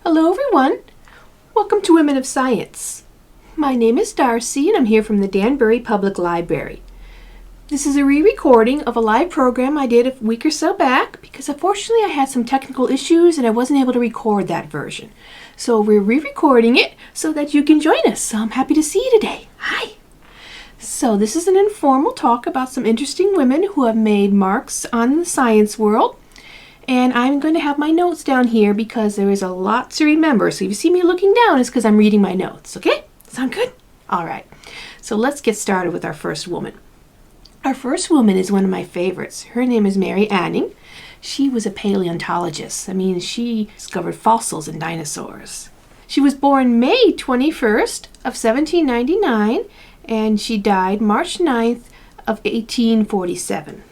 Hello everyone! Welcome to Women of Science. My name is Darcy and I'm here from the Danbury Public Library. This is a re-recording of a live program I did a week or so back because unfortunately I had some technical issues and I wasn't able to record that version. So we're re-recording it so that you can join us. So I'm happy to see you today. Hi! So this is an informal talk about some interesting women who have made marks on the science world. And I'm going to have my notes down here because there is a lot to remember. So if you see me looking down, it's because I'm reading my notes. Okay? Sound good? All right. So let's get started with our first woman. Our first woman is one of my favorites. Her name is Mary Anning. She was a paleontologist. She discovered fossils in dinosaurs. She was born May 21st of 1799 and she died March 9th of 1847.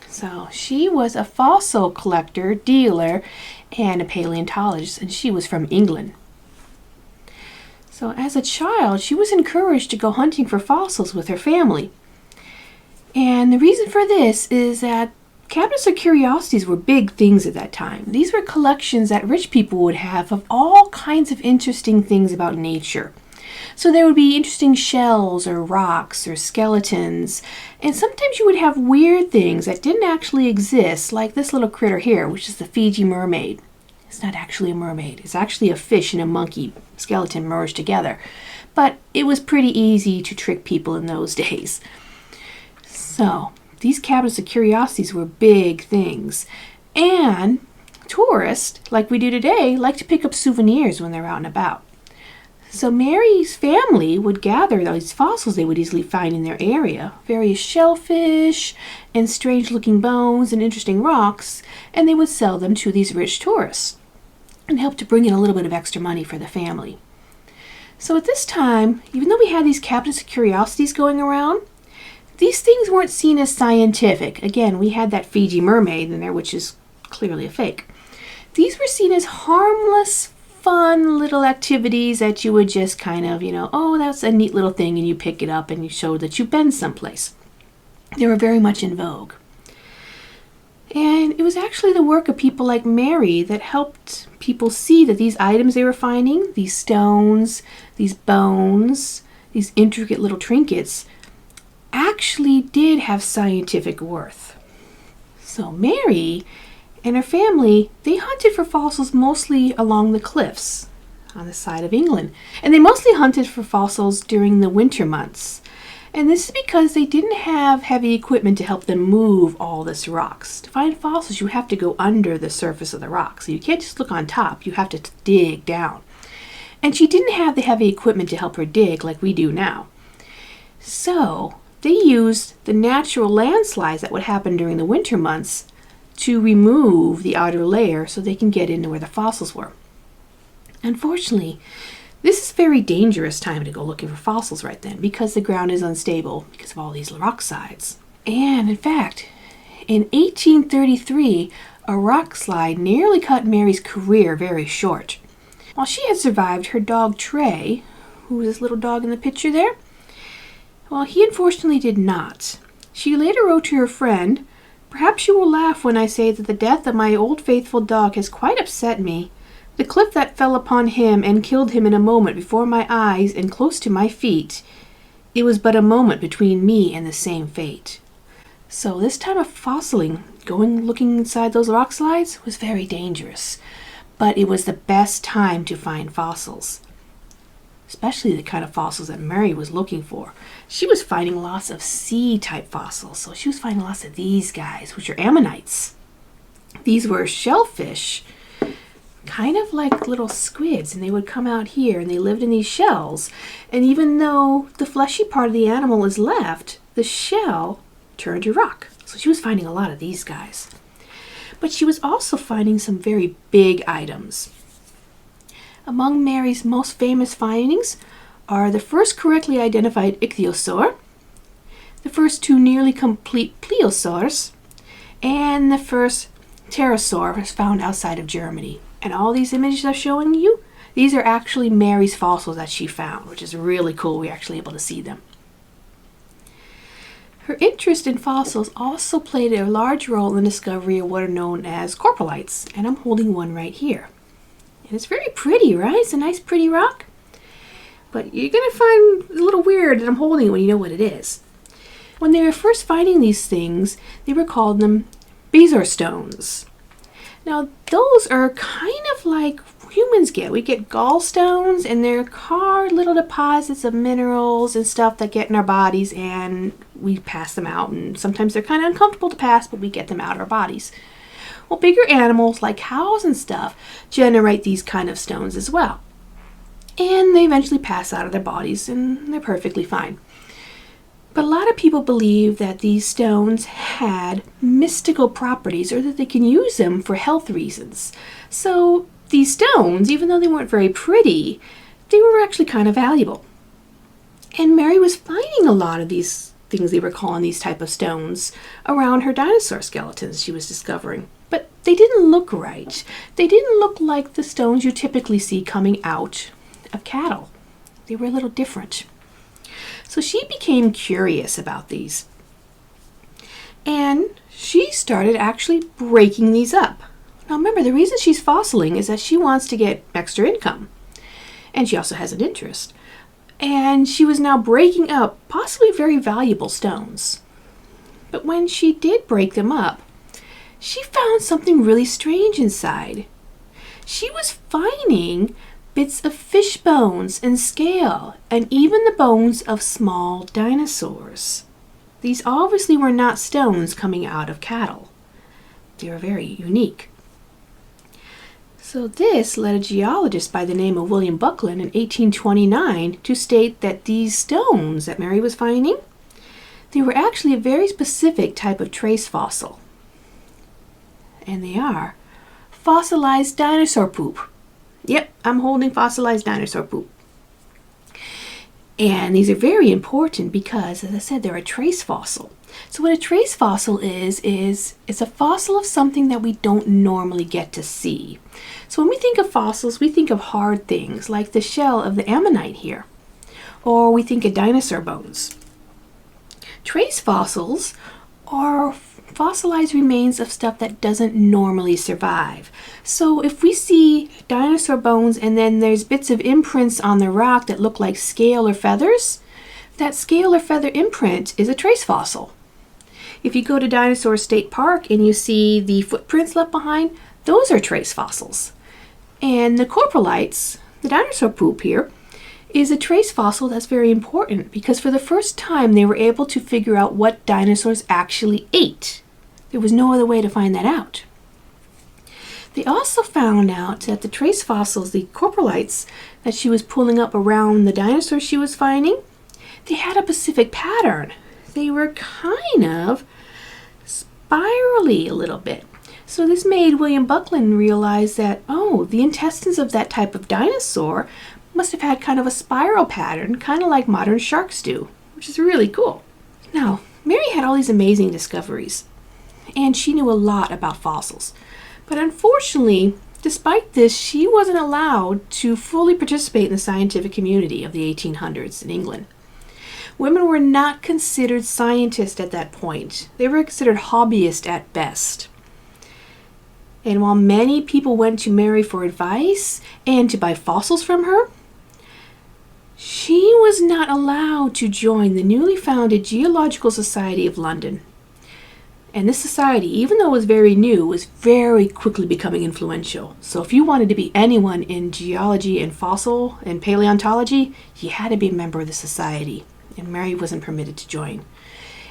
So she was a fossil collector, dealer, and a paleontologist, and she was from England. So as a child, she was encouraged to go hunting for fossils with her family. And the reason for this is that cabinets of curiosities were big things at that time. These were collections that rich people would have of all kinds of interesting things about nature. So there would be interesting shells or rocks or skeletons, and sometimes you would have weird things that didn't actually exist, like this little critter here, which is the Fiji mermaid. It's not actually a mermaid. It's actually a fish and a monkey skeleton merged together. But it was pretty easy to trick people in those days. So these cabinets of curiosities were big things. And tourists, like we do today, like to pick up souvenirs when they're out and about. So Mary's family would gather these fossils they would easily find in their area, various shellfish and strange-looking bones and interesting rocks, and they would sell them to these rich tourists and help to bring in a little bit of extra money for the family. So at this time, even though we had these cabinets of curiosities going around, these things weren't seen as scientific. Again, we had that Fiji mermaid in there, which is clearly a fake. These were seen as harmless, fun little activities that you would just kind of, oh, that's a neat little thing, and you pick it up and you show that you've been someplace. They were very much in vogue. And it was actually the work of people like Mary that helped people see that these items they were finding, these stones, these bones, these intricate little trinkets, actually did have scientific worth. So Mary and her family, they hunted for fossils mostly along the cliffs on the side of England. And they mostly hunted for fossils during the winter months. And this is because they didn't have heavy equipment to help them move all this rocks. To find fossils, you have to go under the surface of the rock. So you can't just look on top, you have to dig down. And she didn't have the heavy equipment to help her dig like we do now. So they used the natural landslides that would happen during the winter months to remove the outer layer so they can get into where the fossils were. Unfortunately, this is a very dangerous time to go looking for fossils right then because the ground is unstable because of all these rock sides. And in fact, in 1833, a rock slide nearly cut Mary's career very short. While she had survived, her dog Trey, who was this little dog in the picture there, well, he unfortunately did not. She later wrote to her friend, "Perhaps you will laugh when I say that the death of my old faithful dog has quite upset me. The cliff that fell upon him and killed him in a moment before my eyes and close to my feet, it was but a moment between me and the same fate." So this time of fossiling, looking inside those rock slides, was very dangerous. But it was the best time to find fossils. Especially the kind of fossils that Mary was looking for. She was finding lots of sea-type fossils, so she was finding lots of these guys, which are Ammonites. These were shellfish, kind of like little squids, and they would come out here, and they lived in these shells. And even though the fleshy part of the animal is left, the shell turned to rock. So she was finding a lot of these guys. But she was also finding some very big items. Among Mary's most famous findings are the first correctly identified ichthyosaur, the first two nearly complete plesiosaurs, and the first pterosaur was found outside of Germany. And all these images I'm showing you, these are actually Mary's fossils that she found, which is really cool. We're actually able to see them. Her interest in fossils also played a large role in the discovery of what are known as corporalites, and I'm holding one right here. And it's very pretty, right? It's a nice, pretty rock. But you're going to find it a little weird that I'm holding it when you know what it is. When they were first finding these things, they were called them bezoar stones. Now, those are kind of like humans get. We get gallstones, and they're hard little deposits of minerals and stuff that get in our bodies, and we pass them out. And sometimes they're kind of uncomfortable to pass, but we get them out of our bodies. Well, bigger animals like cows and stuff generate these kind of stones as well. And they eventually pass out of their bodies, and they're perfectly fine. But a lot of people believe that these stones had mystical properties, or that they can use them for health reasons. So these stones, even though they weren't very pretty, they were actually kind of valuable. And Mary was finding a lot of these things they were calling these type of stones around her dinosaur skeletons she was discovering. But they didn't look right. They didn't look like the stones you typically see coming out of cattle. They were a little different. So she became curious about these. And she started actually breaking these up. Now remember, the reason she's fossiling is that she wants to get extra income. And she also has an interest. And she was now breaking up possibly very valuable stones. But when she did break them up, she found something really strange inside. She was finding bits of fish bones and scale, and even the bones of small dinosaurs. These obviously were not stones coming out of cattle. They were very unique. So this led a geologist by the name of William Buckland in 1829 to state that these stones that Mary was finding, they were actually a very specific type of trace fossil. And they are fossilized dinosaur poop. Yep, I'm holding fossilized dinosaur poop. And these are very important because, as I said, they're a trace fossil. So what a trace fossil is it's a fossil of something that we don't normally get to see. So when we think of fossils, we think of hard things like the shell of the ammonite here, or we think of dinosaur bones. Trace fossils are fossilized remains of stuff that doesn't normally survive. So if we see dinosaur bones and then there's bits of imprints on the rock that look like scale or feathers, that scale or feather imprint is a trace fossil. If you go to Dinosaur State Park and you see the footprints left behind, those are trace fossils. And the Corporalites, the dinosaur poop here, is a trace fossil that's very important because for the first time they were able to figure out what dinosaurs actually ate. There was no other way to find that out. They also found out that the trace fossils, the Corporalites, that she was pulling up around the dinosaurs she was finding, they had a specific pattern. They were kind of spirally a little bit. So this made William Buckland realize that, oh, the intestines of that type of dinosaur must have had kind of a spiral pattern, kind of like modern sharks do, which is really cool. Now, Mary had all these amazing discoveries, and she knew a lot about fossils. But unfortunately, despite this, she wasn't allowed to fully participate in the scientific community of the 1800s in England. Women were not considered scientists at that point. They were considered hobbyists at best. And while many people went to Mary for advice and to buy fossils from her, she was not allowed to join the newly founded Geological Society of London. And this society, even though it was very new, was very quickly becoming influential. So if you wanted to be anyone in geology and fossil and paleontology, you had to be a member of the society. And Mary wasn't permitted to join.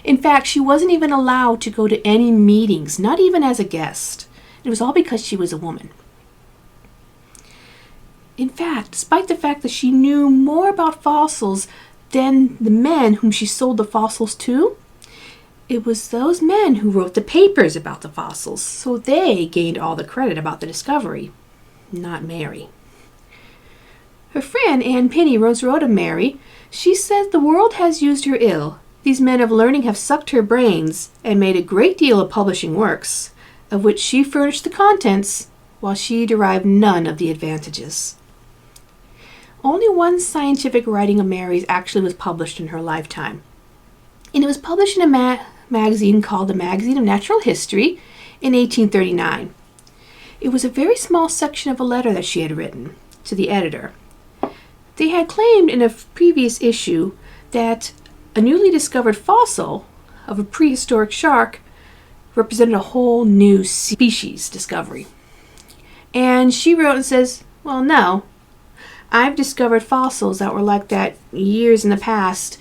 In fact, she wasn't even allowed to go to any meetings, not even as a guest. It was all because she was a woman. In fact, despite the fact that she knew more about fossils than the men whom she sold the fossils to, it was those men who wrote the papers about the fossils, so they gained all the credit about the discovery, not Mary. Her friend Anne Pinney once wrote of Mary. She said, "The world has used her ill. These men of learning have sucked her brains and made a great deal of publishing works, of which she furnished the contents, while she derived none of the advantages." Only one scientific writing of Mary's actually was published in her lifetime. And it was published in a magazine called the Magazine of Natural History in 1839. It was a very small section of a letter that she had written to the editor. They had claimed in a previous issue that a newly discovered fossil of a prehistoric shark represented a whole new species discovery. And she wrote and says, well, no, I've discovered fossils that were like that years in the past,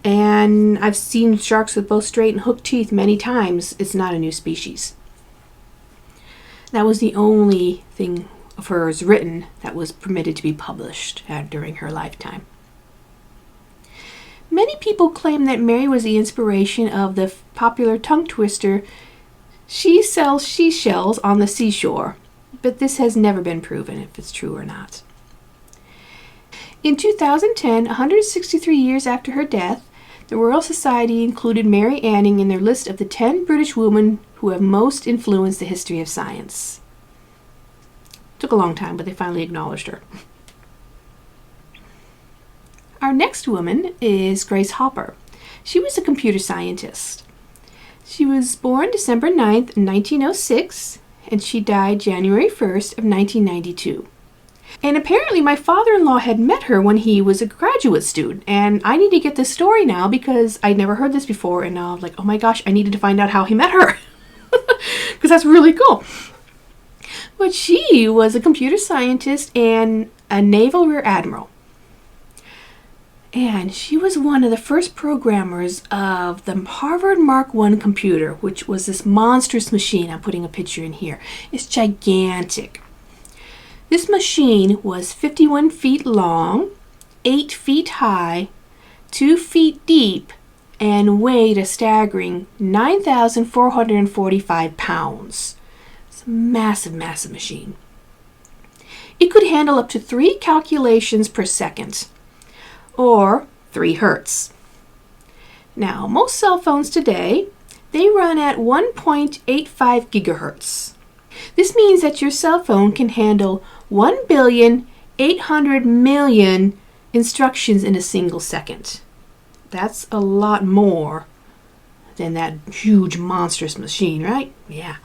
and I've seen sharks with both straight and hooked teeth many times. It's not a new species. That was the only thing of hers written that was permitted to be published during her lifetime. Many people claim that Mary was the inspiration of the popular tongue twister, "She sells seashells on the seashore," but this has never been proven if it's true or not. In 2010, 163 years after her death, the Royal Society included Mary Anning in their list of the 10 British women who have most influenced the history of science. Took a long time, but they finally acknowledged her. Our next woman is Grace Hopper. She was a computer scientist. She was born December 9th, 1906, and she died January 1st of 1992. And apparently my father-in-law had met her when he was a graduate student, and I need to get this story now because I'd never heard this before, and I was like, oh my gosh, I needed to find out how he met her, because that's really cool. But she was a computer scientist and a naval rear admiral. And she was one of the first programmers of the Harvard Mark I computer, which was this monstrous machine. I'm putting a picture in here. It's gigantic. This machine was 51 feet long, 8 feet high, 2 feet deep, and weighed a staggering 9,445 pounds. It's a massive, massive machine. It could handle up to 3 calculations per second, or 3 hertz. Now, most cell phones today, they run at 1.85 gigahertz. This means that your cell phone can handle 1,800,000,000 instructions in a single second. That's a lot more than that huge monstrous machine, right? Yeah.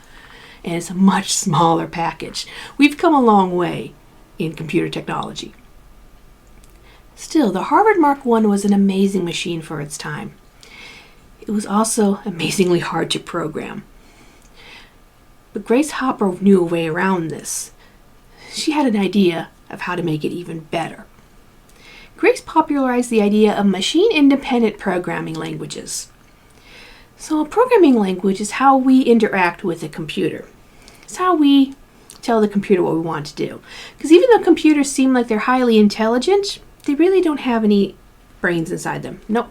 And it's a much smaller package. We've come a long way in computer technology. Still, the Harvard Mark I was an amazing machine for its time. It was also amazingly hard to program. But Grace Hopper knew a way around this. She had an idea of how to make it even better. Grace popularized the idea of machine-independent programming languages. So a programming language is how we interact with a computer. It's how we tell the computer what we want to do. Because even though computers seem like they're highly intelligent, they really don't have any brains inside them. Nope.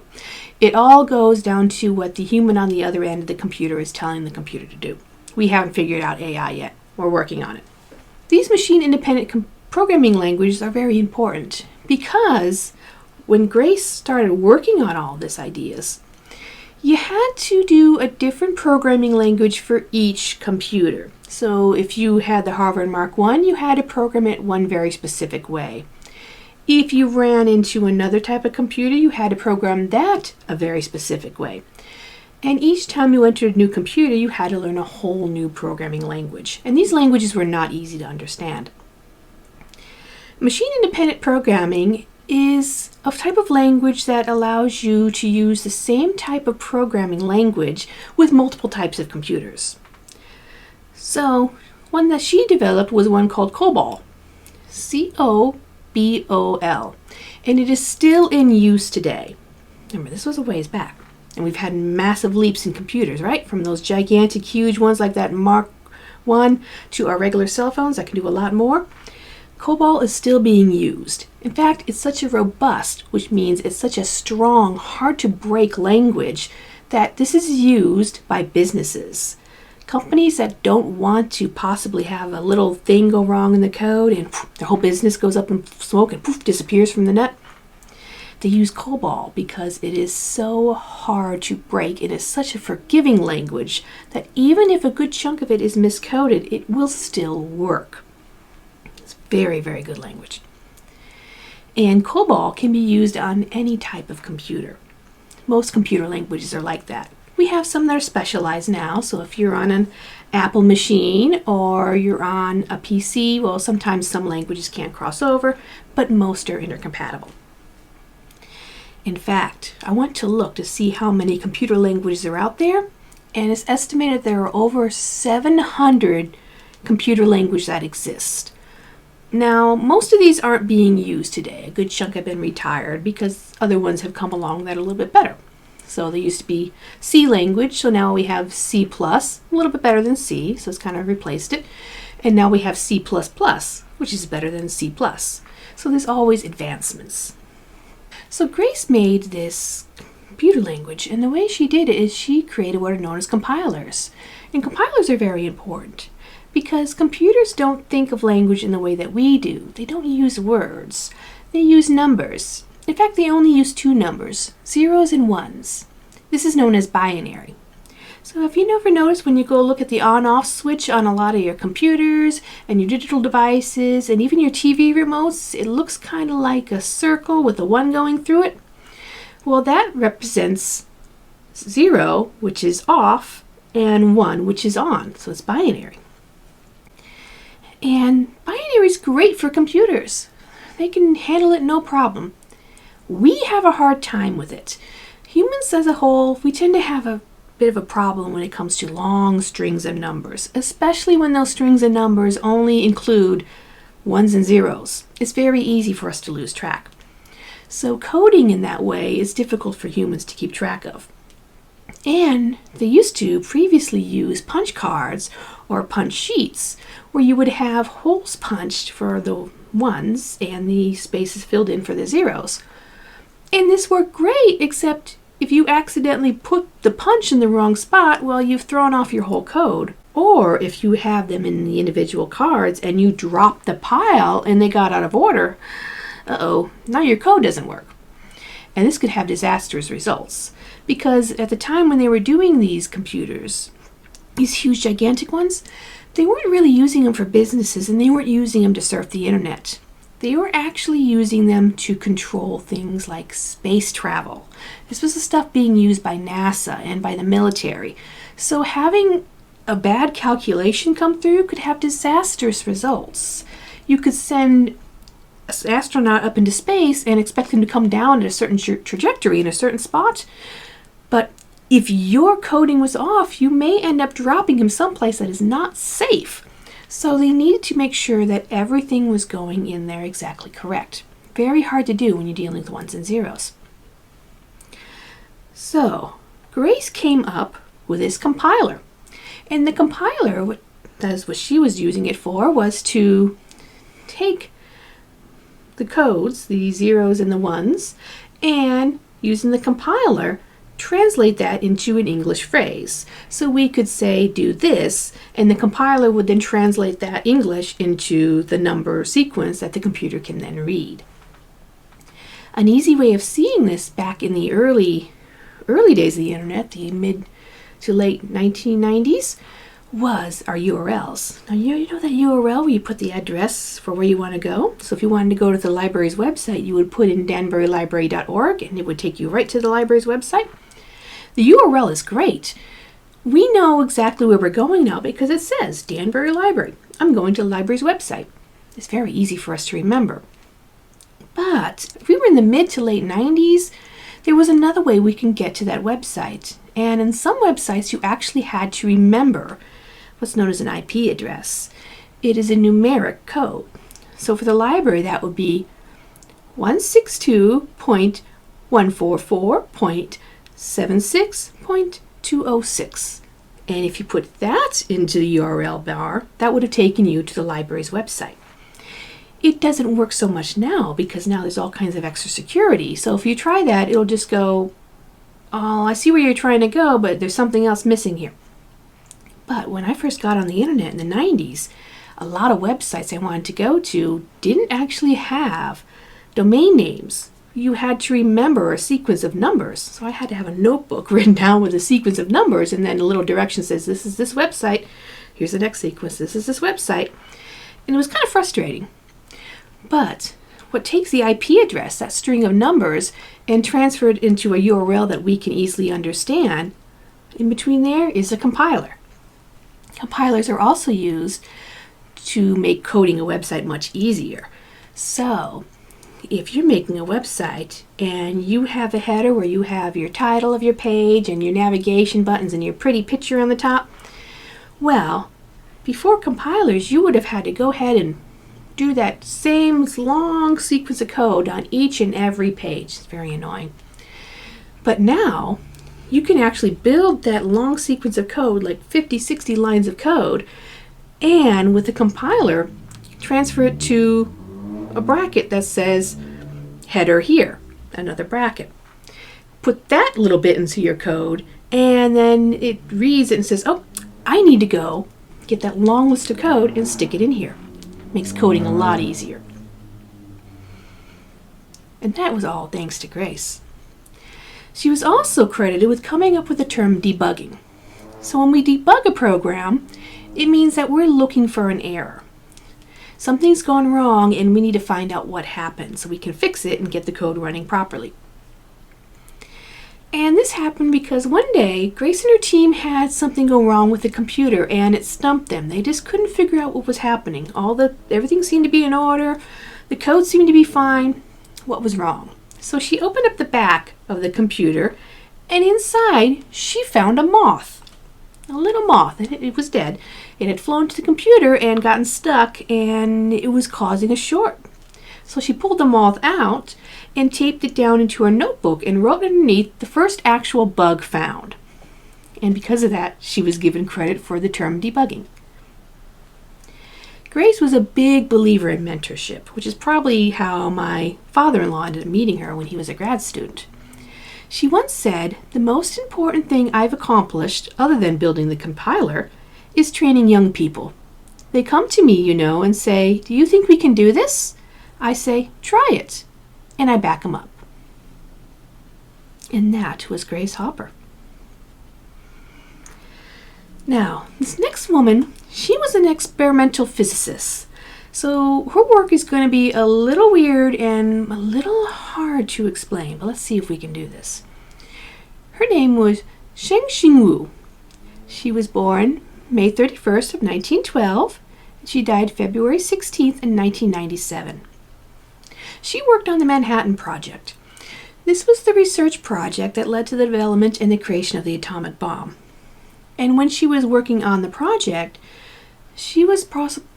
It all goes down to what the human on the other end of the computer is telling the computer to do. We haven't figured out AI yet. We're working on it. These machine-independent programming languages are very important because when Grace started working on all these ideas, you had to do a different programming language for each computer. So if you had the Harvard Mark I, you had to program it one very specific way. If you ran into another type of computer, you had to program that a very specific way. And each time you entered a new computer, you had to learn a whole new programming language. And these languages were not easy to understand. Machine-independent programming is a type of language that allows you to use the same type of programming language with multiple types of computers. So, one that she developed was one called COBOL. C-O-B-O-L. And it is still in use today. Remember, this was a ways back. And we've had massive leaps in computers, right? From those gigantic, huge ones like that Mark I to our regular cell phones that can do a lot more. COBOL is still being used. In fact, it's such a robust, which means it's such a strong, hard-to-break language that this is used by businesses. Companies that don't want to possibly have a little thing go wrong in the code and their whole business goes up in smoke and disappears from the net. They use COBOL because it is so hard to break. It is such a forgiving language that even if a good chunk of it is miscoded, it will still work. It's very, very good language. And COBOL can be used on any type of computer. Most computer languages are like that. we have some that are specialized now. So if you're on an Apple machine or you're on a PC, well, sometimes some languages can't cross over, but most are intercompatible. In fact, I went to look to see how many computer languages are out there, and it's estimated there are over 700 computer languages that exist. Now, most of these aren't being used today. A good chunk have been retired because other ones have come along that are a little bit better. So there used to be C language, so now we have C+, a little bit better than C, so it's kind of replaced it. And now we have C++, which is better than C+. So there's always advancements. So Grace made this computer language, and the way she did it is she created what are known as compilers. And compilers are very important because computers don't think of language in the way that we do. They don't use words. They use numbers. In fact, they only use two numbers, zeros and ones. This is known as binary. So if you never noticed, when you go look at the on-off switch on a lot of your computers and your digital devices and even your TV remotes, it looks kind of like a circle with a 1 going through it. Well, that represents 0, which is off, and 1, which is on. So it's binary. And binary is great for computers. They can handle it no problem. We have a hard time with it. Humans as a whole, we tend to have a bit of a problem when it comes to long strings of numbers, especially when those strings of numbers only include ones and zeros. It's very easy for us to lose track. So coding in that way is difficult for humans to keep track of. And they used to previously use punch cards or punch sheets where you would have holes punched for the ones and the spaces filled in for the zeros. And this worked great, except if you accidentally put the punch in the wrong spot, well, you've thrown off your whole code. Or if you have them in the individual cards and you drop the pile and they got out of order, now your code doesn't work. And this could have disastrous results. Because at the time when they were doing these computers, these huge gigantic ones, they weren't really using them for businesses and they weren't using them to surf the internet. They were actually using them to control things like space travel. This was the stuff being used by NASA and by the military. So having a bad calculation come through could have disastrous results. You could send an astronaut up into space and expect him to come down at a certain trajectory in a certain spot. But if your coding was off, you may end up dropping him someplace that is not safe. So they needed to make sure that everything was going in there exactly correct. Very hard to do when you're dealing with ones and zeros. So Grace came up with this compiler. And the compiler, that is what she was using it for, was to take the codes, the zeros and the ones, and using the compiler, translate that into an English phrase. So we could say, do this, and the compiler would then translate that English into the number sequence that the computer can then read. An easy way of seeing this back in the early days of the internet, the mid to late 1990s, was our URLs. Now you know that URL where you put the address for where you want to go? So if you wanted to go to the library's website, you would put in danburylibrary.org and it would take you right to the library's website. The URL is great. We know exactly where we're going now because it says Danbury Library. I'm going to the library's website. It's very easy for us to remember. But if we were in the mid to late 90s, there was another way we can get to that website. And in some websites, you actually had to remember what's known as an IP address. It is a numeric code. So for the library, that would be 162.144.76.206. And if you put that into the URL bar, that would have taken you to the library's website. It doesn't work so much now because now there's all kinds of extra security. So if you try that, it'll just go, oh, I see where you're trying to go, but there's something else missing here. But when I first got on the internet in the 90s, a lot of websites I wanted to go to didn't actually have domain names. You had to remember a sequence of numbers. So I had to have a notebook written down with a sequence of numbers, and then a little direction says, this is this website, here's the next sequence, this is this website. And it was kind of frustrating. But what takes the IP address, that string of numbers, and transfer it into a URL that we can easily understand, In between there is a compiler. Compilers are also used to make coding a website much easier. So, if you're making a website and you have a header where you have your title of your page and your navigation buttons and your pretty picture on the top, well, before compilers, you would have had to go ahead and do that same long sequence of code on each and every page. It's very annoying. But now, you can actually build that long sequence of code, like 50, 60 lines of code, and with the compiler, transfer it to a bracket that says header here, another bracket. Put that little bit into your code, and then it reads it and says, oh, I need to go get that long list of code and stick it in here. Makes coding a lot easier. And that was all thanks to Grace. She was also credited with coming up with the term debugging. So when we debug a program, it means that we're looking for an error. Something's gone wrong and we need to find out what happened so we can fix it and get the code running properly. And this happened because one day, Grace and her team had something go wrong with the computer and it stumped them. They just couldn't figure out what was happening. Everything seemed to be in order. The code seemed to be fine. What was wrong? So she opened up the back of the computer and inside she found a moth. A little moth. It was dead. It had flown to the computer and gotten stuck and it was causing a short. So she pulled the moth out and taped it down into her notebook and wrote underneath the first actual bug found. And because of that, she was given credit for the term debugging. Grace was a big believer in mentorship, which is probably how my father-in-law ended up meeting her when he was a grad student. She once said, "The most important thing I've accomplished, other than building the compiler, is training young people. They come to me, and say, 'Do you think we can do this?' I say, 'Try it.' And I back them up." And that was Grace Hopper. Now, this next woman, she was an experimental physicist. So her work is going to be a little weird and a little hard to explain, but let's see if we can do this. Her name was Sheng Wu. She was born May 31st of 1912, and she died February 16th in 1997. She worked on the Manhattan Project. This was the research project that led to the development and the creation of the atomic bomb. And when she was working on the project, she was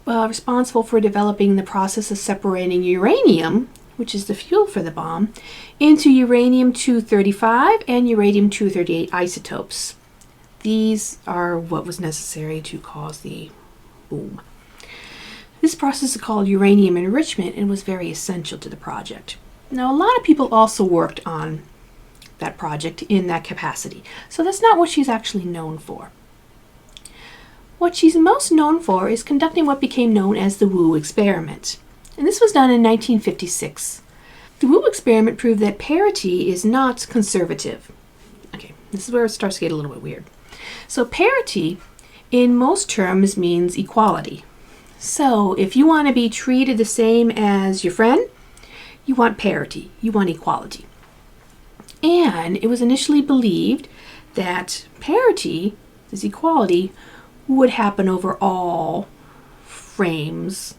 responsible for developing the process of separating uranium, which is the fuel for the bomb, into uranium-235 and uranium-238 isotopes. These are what was necessary to cause the boom. This process is called uranium enrichment and was very essential to the project. Now, a lot of people also worked on that project in that capacity, so that's not what she's actually known for. What she's most known for is conducting what became known as the Wu experiment, and this was done in 1956. The Wu experiment proved that parity is not conservative. Okay, this is where it starts to get a little bit weird. So parity, in most terms, means equality. So if you want to be treated the same as your friend, you want parity, you want equality. And it was initially believed that parity, this equality, would happen over all frames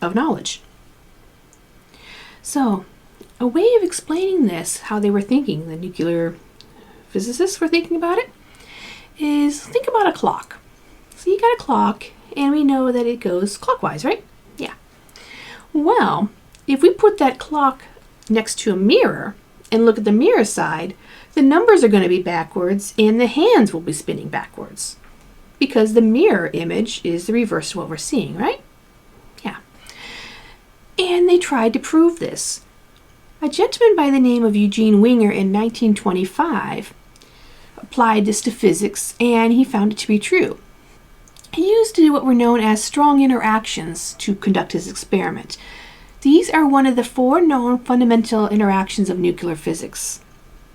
of knowledge. So, a way of explaining this, how they were thinking, the nuclear physicists were thinking about it, is think about a clock. So you got a clock, and we know that it goes clockwise, right? Yeah. Well, if we put that clock next to a mirror and look at the mirror side, the numbers are going to be backwards and the hands will be spinning backwards because the mirror image is the reverse of what we're seeing, right? Yeah. And they tried to prove this. A gentleman by the name of Eugene Winger in 1925 applied this to physics and he found it to be true. He used what were known as strong interactions to conduct his experiment. These are one of the 4 known fundamental interactions of nuclear physics.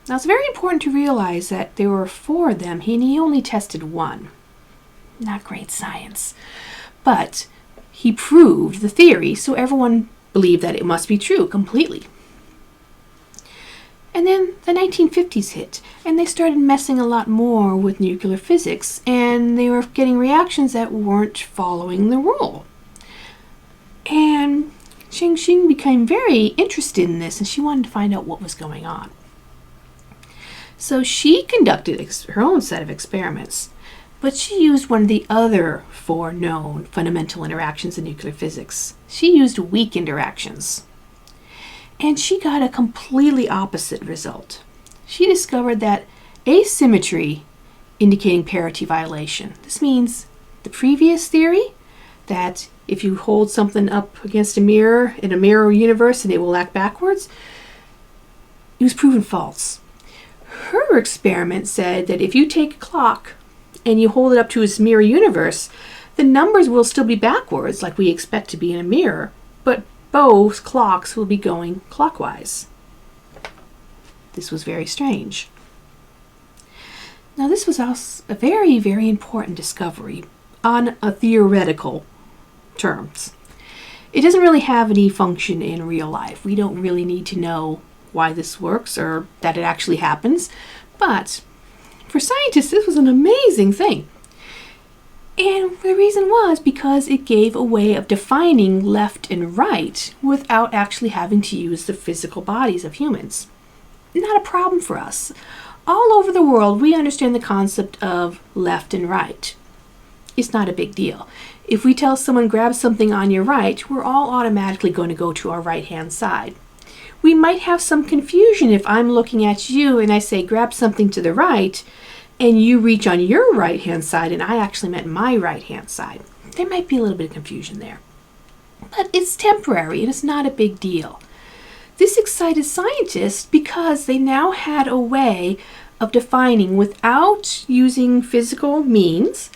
Now it's very important to realize that there were 4 of them and he only tested 1. Not great science. But he proved the theory, so everyone believed that it must be true completely. And then the 1950s hit, and they started messing a lot more with nuclear physics, and they were getting reactions that weren't following the rule. And Xing became very interested in this, and she wanted to find out what was going on. So she conducted her own set of experiments, but she used one of the other 4 known fundamental interactions in nuclear physics. She used weak interactions. And she got a completely opposite result. She discovered that asymmetry indicating parity violation. This means the previous theory that if you hold something up against a mirror in a mirror universe and it will act backwards, it was proven false. Her experiment said that if you take a clock and you hold it up to its mirror universe, the numbers will still be backwards like we expect to be in a mirror, but both clocks will be going clockwise. This was very strange. Now this was also a very, very important discovery on a theoretical terms. It doesn't really have any function in real life. We don't really need to know why this works or that it actually happens, but for scientists this was an amazing thing. And the reason was because it gave a way of defining left and right without actually having to use the physical bodies of humans. Not a problem for us. All over the world, we understand the concept of left and right. It's not a big deal. If we tell someone grab something on your right, we're all automatically going to go to our right-hand side. We might have some confusion if I'm looking at you and I say grab something to the right, and you reach on your right-hand side and I actually meant my right-hand side. There might be a little bit of confusion there. But it's temporary and it's not a big deal. This excited scientists because they now had a way of defining without using physical means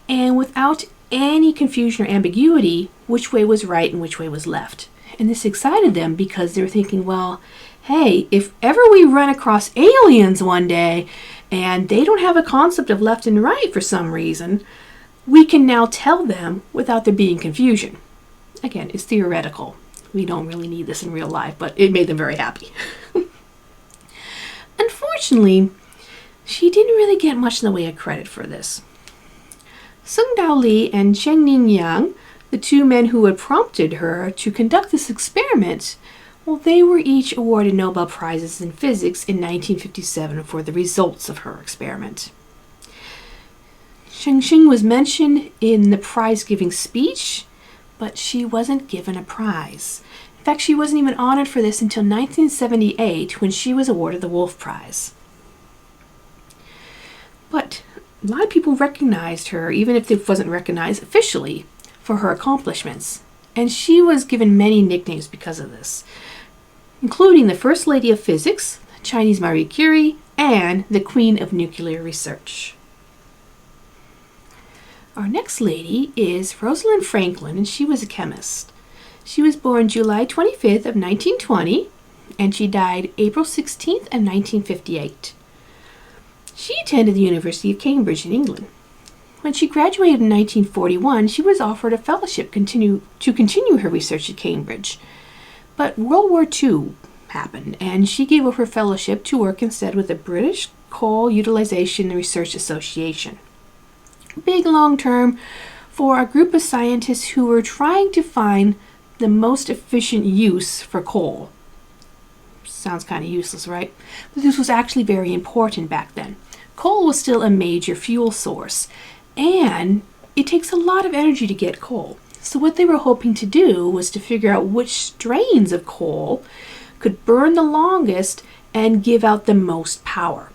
and without any confusion or ambiguity which way was right and which way was left. And this excited them because they were thinking, well, hey, if ever we run across aliens one day and they don't have a concept of left and right for some reason, we can now tell them without there being confusion. Again, it's theoretical. We don't really need this in real life, but it made them very happy. Unfortunately, she didn't really get much in the way of credit for this. Sung Dao Li and Cheng-Ning Yang, the 2 men who had prompted her to conduct this experiment, well, they were each awarded Nobel Prizes in physics in 1957 for the results of her experiment. Xing was mentioned in the prize-giving speech, but she wasn't given a prize. In fact, she wasn't even honored for this until 1978 when she was awarded the Wolf Prize. But a lot of people recognized her, even if it wasn't recognized officially, for her accomplishments. And she was given many nicknames because of this, including the First Lady of Physics, Chinese Marie Curie, and the Queen of Nuclear Research. Our next lady is Rosalind Franklin, and she was a chemist. She was born July 25th of 1920, and she died April 16th of 1958. She attended the University of Cambridge in England. When she graduated in 1941, she was offered a fellowship to continue her research at Cambridge. But World War II happened, and she gave up her fellowship to work instead with the British Coal Utilization and Research Association. Big long term for a group of scientists who were trying to find the most efficient use for coal. Sounds kind of useless, right? But this was actually very important back then. Coal was still a major fuel source, and it takes a lot of energy to get coal. So what they were hoping to do was to figure out which strains of coal could burn the longest and give out the most power.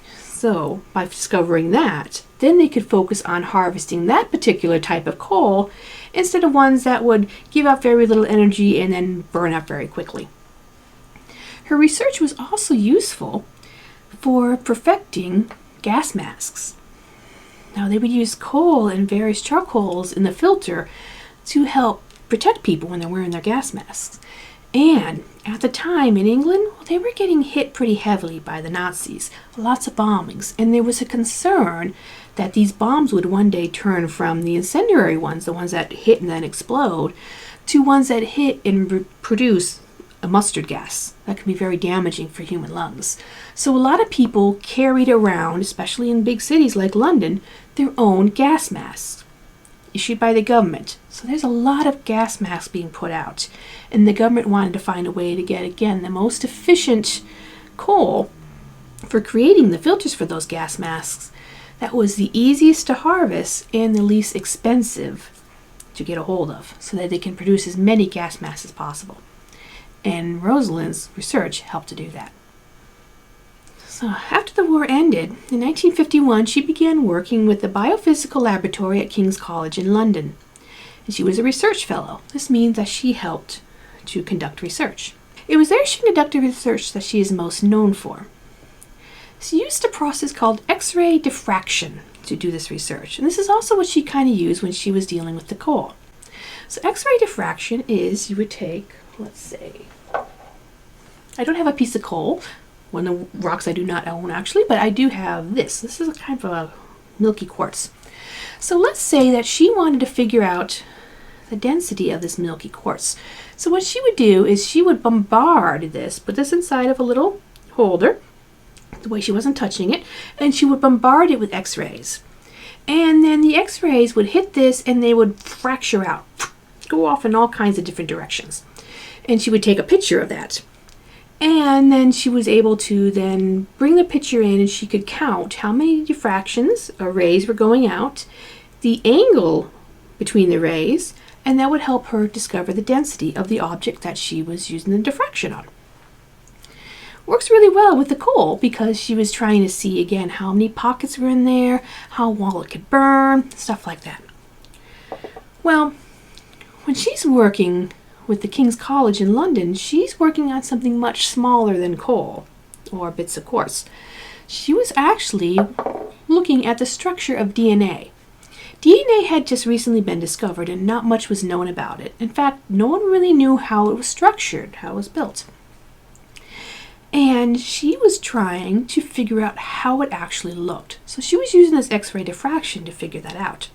So by discovering that, then they could focus on harvesting that particular type of coal instead of ones that would give out very little energy and then burn up very quickly. Her research was also useful for perfecting gas masks. Now they would use coal and various charcoals in the filter to help protect people when they're wearing their gas masks. And at the time in England, they were getting hit pretty heavily by the Nazis. Lots of bombings. And there was a concern that these bombs would one day turn from the incendiary ones, the ones that hit and then explode, to ones that hit and produce a mustard gas that can be very damaging for human lungs. So a lot of people carried around, especially in big cities like London, their own gas masks issued by the government. So there's a lot of gas masks being put out, and the government wanted to find a way to get, again, the most efficient coal for creating the filters for those gas masks that was the easiest to harvest and the least expensive to get a hold of, so that they can produce as many gas masks as possible. And Rosalind's research helped to do that. So after the war ended, in 1951, she began working with the Biophysical Laboratory at King's College in London. And she was a research fellow. This means that she helped to conduct research. It was there she conducted research that she is most known for. She used a process called X-ray diffraction to do this research. And this is also what she kind of used when she was dealing with the coal. So X-ray diffraction is, you would take, let's say, I don't have a piece of coal, one of the rocks I do not own actually, but I do have this. This is a kind of a milky quartz. So let's say that she wanted to figure out the density of this milky quartz. So what she would do is she would bombard this, put this inside of a little holder, the way she wasn't touching it, and she would bombard it with X-rays. And then the X-rays would hit this and they would fracture out, go off in all kinds of different directions. And she would take a picture of that. And then she was able to then bring the picture in, and she could count how many diffractions or rays were going out, the angle between the rays, and that would help her discover the density of the object that she was using the diffraction on. Works really well with the coal because she was trying to see again how many pockets were in there, how well it could burn, stuff like that. Well, when she's working with the King's College in London, she's working on something much smaller than coal or bits of quartz. She was actually looking at the structure of DNA. DNA had just recently been discovered and not much was known about it. In fact, no one really knew how it was structured, how it was built. And she was trying to figure out how it actually looked. So she was using this X-ray diffraction to figure that out.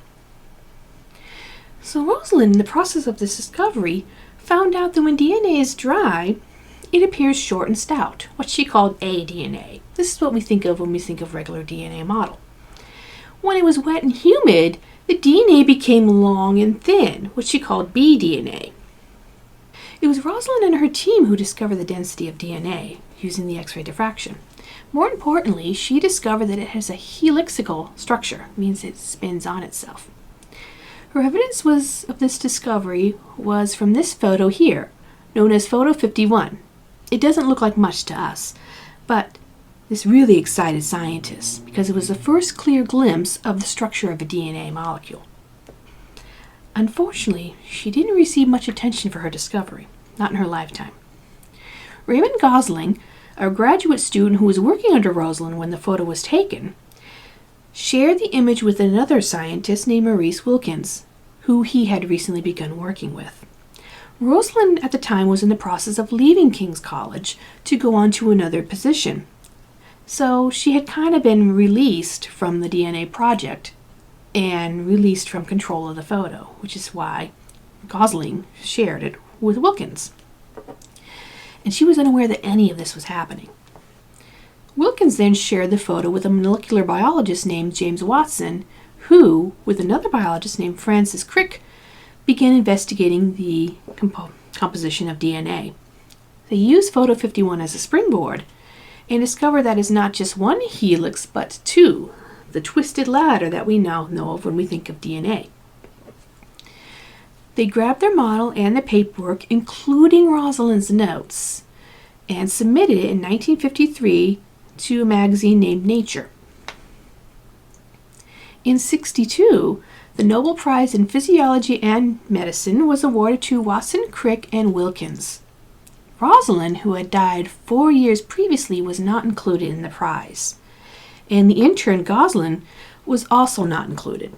So Rosalind, in the process of this discovery, found out that when DNA is dry, it appears short and stout, what she called A-DNA. This is what we think of when we think of regular DNA model. When it was wet and humid, the DNA became long and thin, what she called B-DNA. It was Rosalind and her team who discovered the density of DNA using the X-ray diffraction. More importantly, she discovered that it has a helixical structure, means it spins on itself. Her evidence of this discovery was from this photo here, known as photo 51. It doesn't look like much to us, but this really excited scientists because it was the first clear glimpse of the structure of a DNA molecule. Unfortunately, she didn't receive much attention for her discovery, not in her lifetime. Raymond Gosling, a graduate student who was working under Rosalind when the photo was taken, shared the image with another scientist named Maurice Wilkins, who he had recently begun working with. Rosalind at the time was in the process of leaving King's College to go on to another position. So she had kind of been released from the DNA project and released from control of the photo, which is why Gosling shared it with Wilkins. And she was unaware that any of this was happening. Wilkins then shared the photo with a molecular biologist named James Watson, who, with another biologist named Francis Crick, began investigating the composition of DNA. They used photo 51 as a springboard and discovered that it's not just one helix but two, the twisted ladder that we now know of when we think of DNA. They grabbed their model and the paperwork, including Rosalind's notes, and submitted it in 1953 to a magazine named Nature. In 1962, the Nobel Prize in Physiology and Medicine was awarded to Watson, Crick, and Wilkins. Rosalind, who had died 4 years previously, was not included in the prize, and the intern Gosling was also not included.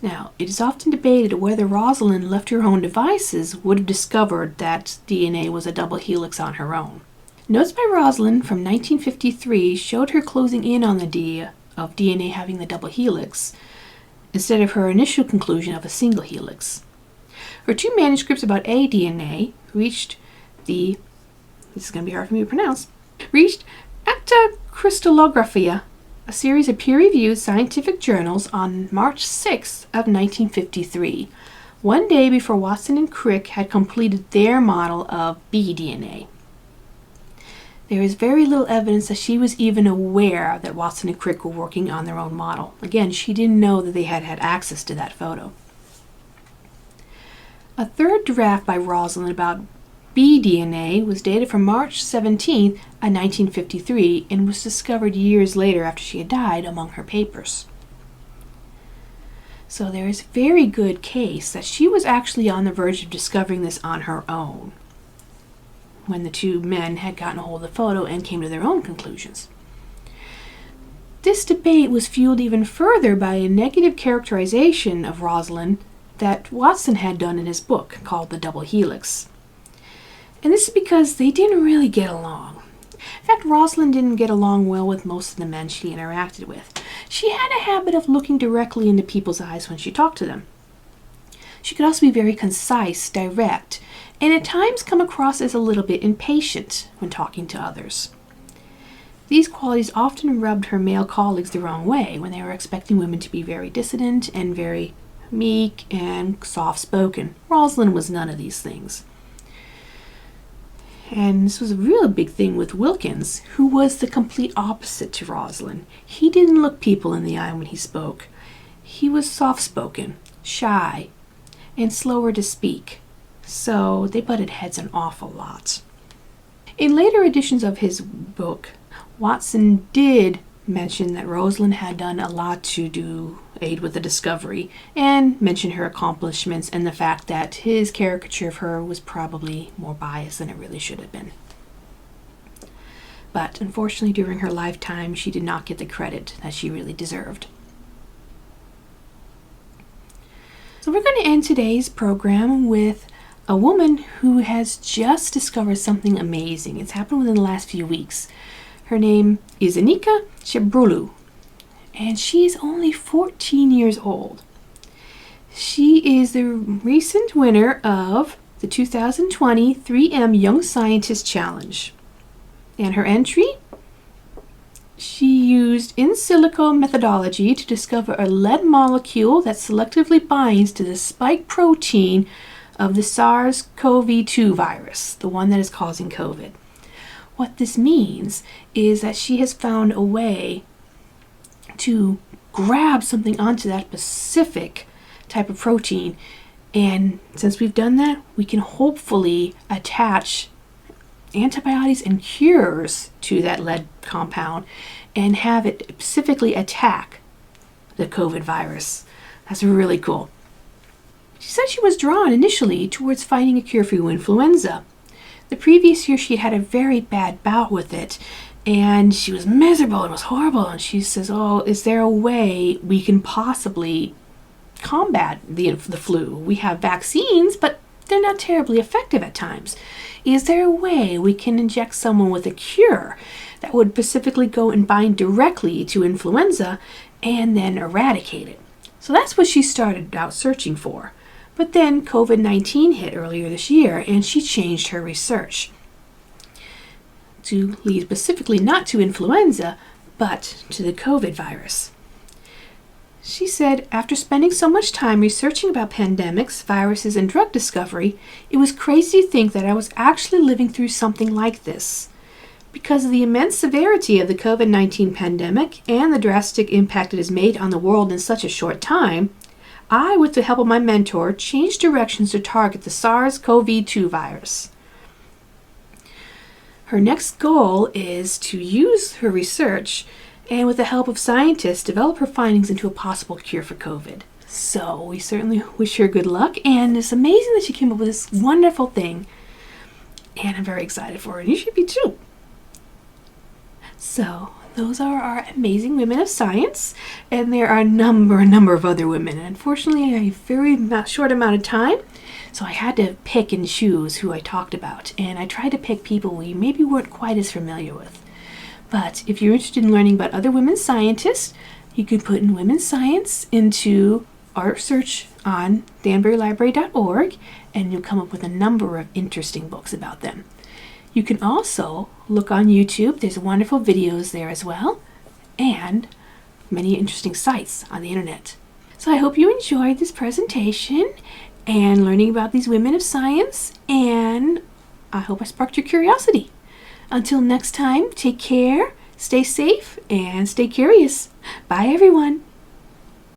Now, it is often debated whether Rosalind, left to her own devices, would have discovered that DNA was a double helix on her own. Notes by Rosalind from 1953 showed her closing in on the idea of DNA having the double helix, instead of her initial conclusion of a single helix. Her two manuscripts about A-DNA reached this is going to be hard for me to pronounce, reached Acta Crystallographia, a series of peer-reviewed scientific journals, on March 6th of 1953, one day before Watson and Crick had completed their model of bee DNA. There is very little evidence that she was even aware that Watson and Crick were working on their own model. Again, she didn't know that they had had access to that photo. A third draft by Rosalind about bee DNA was dated from March 17, 1953, and was discovered years later after she had died among her papers. So there is a very good case that she was actually on the verge of discovering this on her own when the two men had gotten a hold of the photo and came to their own conclusions. This debate was fueled even further by a negative characterization of Rosalind that Watson had done in his book called The Double Helix. And this is because they didn't really get along. In fact, Rosalind didn't get along well with most of the men she interacted with. She had a habit of looking directly into people's eyes when she talked to them. She could also be very concise, direct, and at times come across as a little bit impatient when talking to others. These qualities often rubbed her male colleagues the wrong way when they were expecting women to be very dissident and very meek and soft-spoken. Rosalind was none of these things. And this was a real big thing with Wilkins, who was the complete opposite to Rosalind. He didn't look people in the eye when he spoke. He was soft-spoken, shy, and slower to speak. So they butted heads an awful lot. In later editions of his book, Watson did mention that Rosalind had done a lot to aid with the discovery, and mention her accomplishments and the fact that his caricature of her was probably more biased than it really should have been. But unfortunately, during her lifetime, she did not get the credit that she really deserved. So we're going to end today's program with a woman who has just discovered something amazing. It's happened within the last few weeks. Her name is Anika Brulu, and she is only 14 years old. She is the recent winner of the 2020 3M Young Scientist Challenge. And her entry? She used in silico methodology to discover a lead molecule that selectively binds to the spike protein of the SARS-CoV-2 virus, the one that is causing COVID. What this means is that she has found a way to grab something onto that specific type of protein, and since we've done that, we can hopefully attach antibiotics and cures to that lead compound and have it specifically attack the COVID virus. That's really cool. She said she was drawn initially towards finding a cure for influenza. The previous year she had a very bad bout with it, and she was miserable. It was horrible. And she says, oh, is there a way we can possibly combat the flu? We have vaccines, but they're not terribly effective at times. Is there a way we can inject someone with a cure that would specifically go and bind directly to influenza and then eradicate it? So that's what she started out searching for. But then COVID-19 hit earlier this year, and she changed her research to lead specifically not to influenza, but to the COVID virus. She said, after spending so much time researching about pandemics, viruses, and drug discovery, it was crazy to think that I was actually living through something like this. Because of the immense severity of the COVID-19 pandemic and the drastic impact it has made on the world in such a short time, I, with the help of my mentor, changed directions to target the SARS-CoV-2 virus. Her next goal is to use her research and, with the help of scientists, develop her findings into a possible cure for COVID. So we certainly wish her good luck, and it's amazing that she came up with this wonderful thing, and I'm very excited for her, and you should be too. So those are our amazing women of science, and there are a number of other women. And unfortunately, I have a very short amount of time, so I had to pick and choose who I talked about, and I tried to pick people we maybe weren't quite as familiar with. But if you're interested in learning about other women scientists, you could put in women's science into our search on danburylibrary.org, and you'll come up with a number of interesting books about them. You can also look on YouTube. There's wonderful videos there as well, and many interesting sites on the internet. So I hope you enjoyed this presentation and learning about these women of science, and I hope I sparked your curiosity. Until next time, take care, stay safe, and stay curious. Bye, everyone.